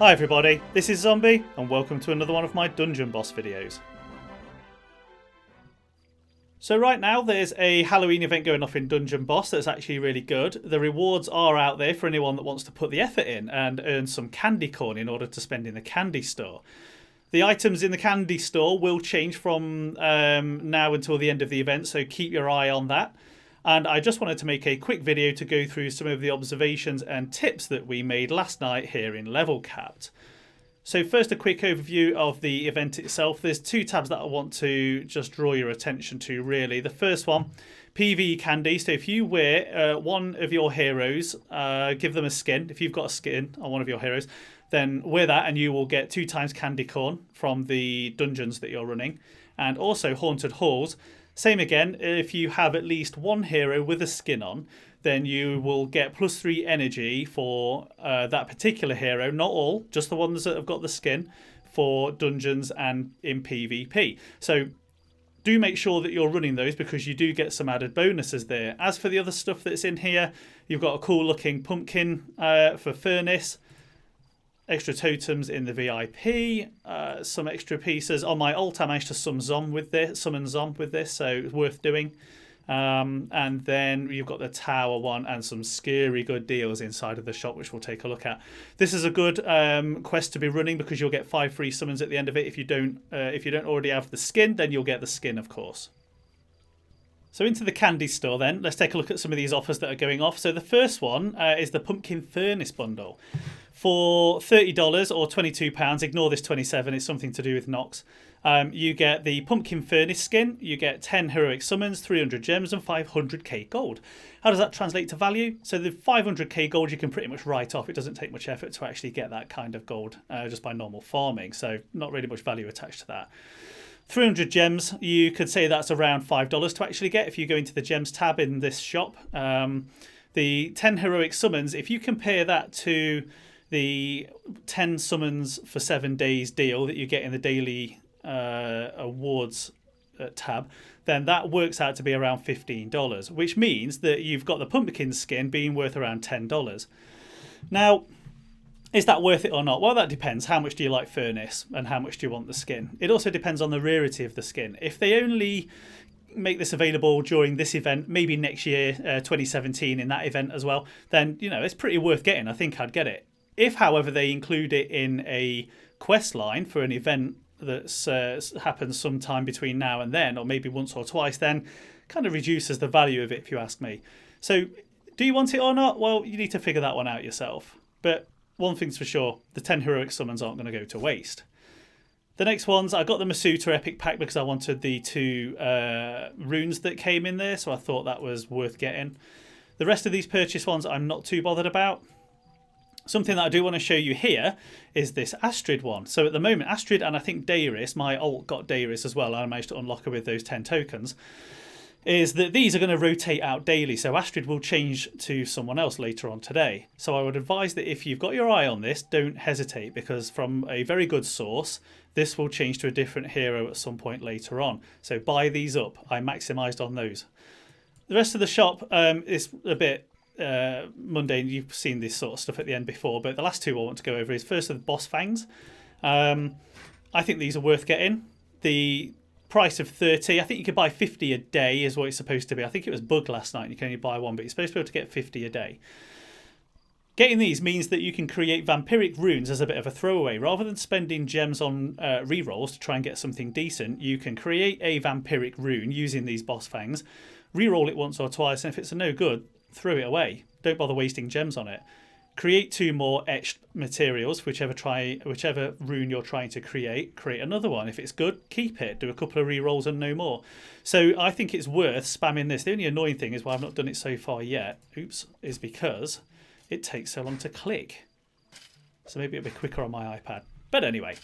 Hi everybody, this is Zombi and welcome to another one of my dungeon boss videos. So right now there's a Halloween event going off in Dungeon Boss that's actually really good. The rewards are out there for anyone that wants to put the effort in and earn some candy corn in order to spend in the candy store. The items in the candy store will change from now until the end of the event, so keep your eye on that. And I just wanted to make a quick video to go through some of the observations and tips that we made last night here in Level Capped. So first, a quick overview of the event itself. There's two tabs that I want to just draw your attention to, really. The first one, PvE candy. So if you wear one of your heroes, give them a skin. If you've got a skin on one of your heroes, then wear that and you will get 2 times candy corn from the dungeons that you're running. And also Haunted Halls. Same again, if you have at least one hero with a skin on, then you will get +3 energy for that particular hero. Not all, just the ones that have got the skin for dungeons and in PvP. So do make sure that you're running those because you do get some added bonuses there. As for the other stuff that's in here, you've got a cool looking pumpkin for furnace. Extra totems in the VIP, some extra pieces. On my ult I managed to summon Zombi with this, so it's worth doing. And then you've got the tower one and some scary good deals inside of the shop, which we'll take a look at. This is a good quest to be running because you'll get 5 free summons at the end of it. If you don't already have the skin, then you'll get the skin, of course. So into the candy store then, let's take a look at some of these offers that are going off. So the first one is the Pumpkin Furnace Bundle. For $30 or £22, ignore this 27, it's something to do with Nox. You get the Pumpkin Furnace skin, you get 10 heroic summons, 300 gems and 500k gold. How does that translate to value? So the 500k gold you can pretty much write off. It doesn't take much effort to actually get that kind of gold just by normal farming, so not really much value attached to that. 300 gems, you could say that's around $5 to actually get if you go into the gems tab in this shop. The 10 heroic summons, if you compare that to the 10 summons for 7 days deal that you get in the daily awards tab, then that works out to be around $15, which means that you've got the pumpkin skin being worth around $10. Now, is that worth it or not? Well, that depends. How much do you like Furnace and how much do you want the skin? It also depends on the rarity of the skin. If they only make this available during this event, maybe next year, 2017, in that event as well, then, you know, it's pretty worth getting. I think I'd get it. If, however, they include it in a quest line for an event that happens sometime between now and then, or maybe once or twice, then kind of reduces the value of it, if you ask me. So do you want it or not? Well, you need to figure that one out yourself. But one thing's for sure, the 10 heroic summons aren't going to go to waste. The next ones, I got the Masuta Epic Pack because I wanted the 2 runes that came in there, so I thought that was worth getting. The rest of these purchase ones I'm not too bothered about. Something that I do want to show you here is this Asteroid Wand. So at the moment, Asteroid and I think Dairis, my ult got Dairis as well, and I managed to unlock her with those 10 tokens, is that these are going to rotate out daily. So Asteroid will change to someone else later on today. So I would advise that if you've got your eye on this, don't hesitate, because from a very good source, this will change to a different hero at some point later on. So buy these up. I maximised on those. The rest of the shop is a bit mundane. You've seen this sort of stuff at the end before, but the last 2 I want to go over is first the boss fangs. I think these are worth getting. The price of 30, I think you could buy 50 a day is what it's supposed to be. I think it was bugged last night and you can only buy one, but you're supposed to be able to get 50 a day. Getting these means that you can create vampiric runes as a bit of a throwaway. Rather than spending gems on rerolls to try and get something decent, you can create a vampiric rune using these boss fangs, reroll it once or twice, and if it's a no good, throw it away. Don't bother wasting gems on it. Create 2 more etched materials, whichever rune you're trying to create. Create another one. If it's good, keep it. Do a couple of rerolls and no more. So I think it's worth spamming this. The only annoying thing is why I've not done it so far yet, is because it takes so long to click. So maybe it'll be quicker on my iPad. But anyway,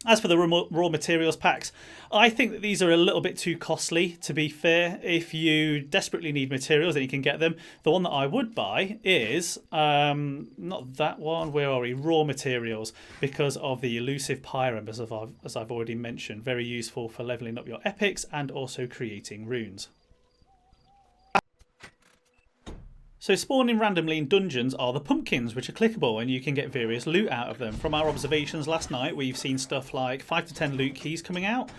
as for the raw materials packs, I think that these are a little bit too costly, to be fair. If you desperately need materials, then you can get them. The one that I would buy is, not that one, where are we? Raw materials, because of the elusive Pyram, as I've already mentioned. Very useful for leveling up your epics and also creating runes. So spawning randomly in dungeons are the pumpkins, which are clickable and you can get various loot out of them. From our observations last night, we've seen stuff like 5 to 10 loot keys coming out,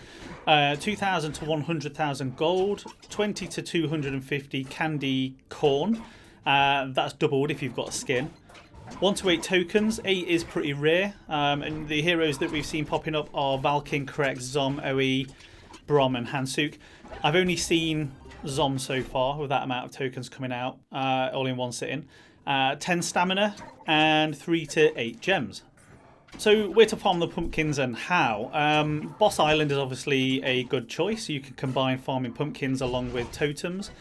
2,000 to 100,000 gold, 20 to 250 candy corn. That's doubled if you've got a skin. 1 to 8 tokens. 8 is pretty rare. And the heroes that we've seen popping up are Valkyne, Correct, Zom, OE, Brom and Hansuk. I've only seen Zom so far with that amount of tokens coming out, all in one sitting. 10 stamina and 3 to 8 gems. So where to farm the pumpkins and how? Boss Island is obviously a good choice. You can combine farming pumpkins along with totems.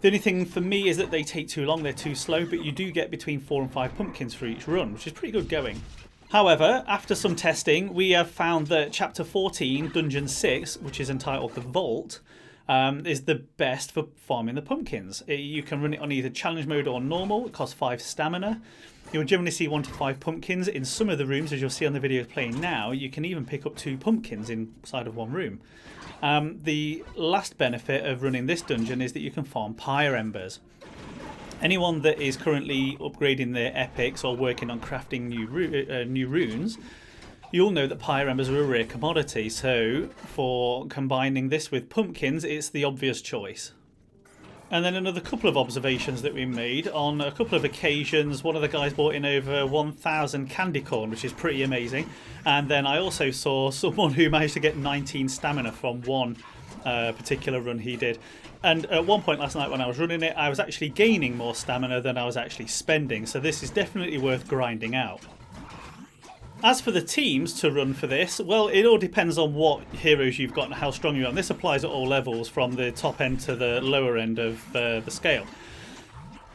The only thing for me is that they take too long, they're too slow, but you do get between 4 and 5 pumpkins for each run, which is pretty good going. However, after some testing, we have found that Chapter 14, Dungeon 6, which is entitled The Vault, is the best for farming the pumpkins. You can run it on either challenge mode or normal. It costs 5 stamina. You'll generally see 1 to 5 pumpkins in some of the rooms, as you'll see on the video playing now. You can even pick up 2 pumpkins inside of one room. The last benefit of running this dungeon is that you can farm pyre embers. Anyone that is currently upgrading their epics or working on crafting new runes, you'll know that pyre embers are a rare commodity, so for combining this with pumpkins, it's the obvious choice. And then another couple of observations that we made. On a couple of occasions, one of the guys brought in over 1,000 candy corn, which is pretty amazing. And then I also saw someone who managed to get 19 stamina from one particular run he did. And at one point last night when I was running it, I was actually gaining more stamina than I was actually spending. So this is definitely worth grinding out. As for the teams to run for this, well, it all depends on what heroes you've got and how strong you are. And this applies at all levels, from the top end to the lower end of the scale.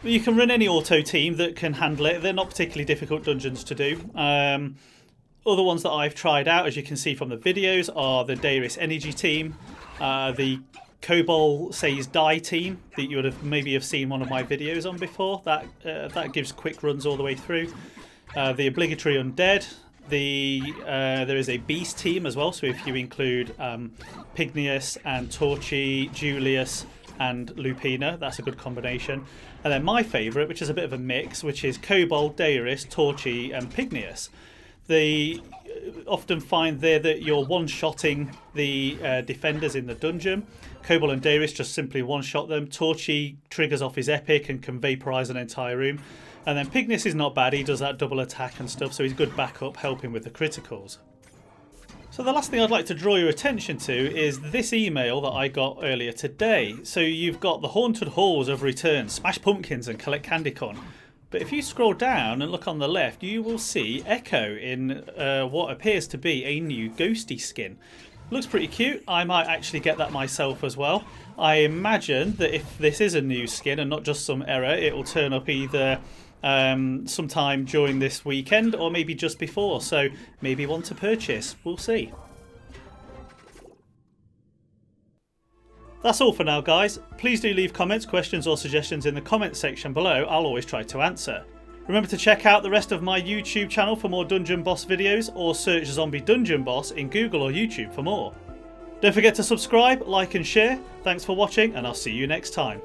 You can run any auto team that can handle it. They're not particularly difficult dungeons to do. Other ones that I've tried out, as you can see from the videos, are the Deiris Energy team, the Cobalt Says Die team that you would have maybe have seen one of my videos on before. That gives quick runs all the way through. The obligatory Undead. There is a Beast team as well, so if you include Pigneus and Torchy, Julius and Lupina, that's a good combination. And then my favourite, which is a bit of a mix, which is Kobold, Deiris, Torchy and Pigneus. They often find there that you're one-shotting the defenders in the dungeon. Kobold and Deiris just simply one-shot them. Torchy triggers off his epic and can vaporise an entire room. And then Pigneus is not bad, he does that double attack and stuff, so he's good backup, helping with the criticals. So the last thing I'd like to draw your attention to is this email that I got earlier today. So you've got the Haunted Halls of Return, smash pumpkins and collect candy corn. But if you scroll down and look on the left, you will see Ekko in what appears to be a new ghosty skin. Looks pretty cute. I might actually get that myself as well. I imagine that if this is a new skin and not just some error, it will turn up either sometime during this weekend or maybe just before, so maybe one to purchase. We'll see. That's all for now, guys. Please do leave comments, questions or suggestions in the comments section below. I'll always try to answer. Remember to check out the rest of my YouTube channel for more Dungeon Boss videos, or search Zombie Dungeon Boss in Google or YouTube for more. Don't forget to subscribe, like and share. Thanks for watching, and I'll see you next time.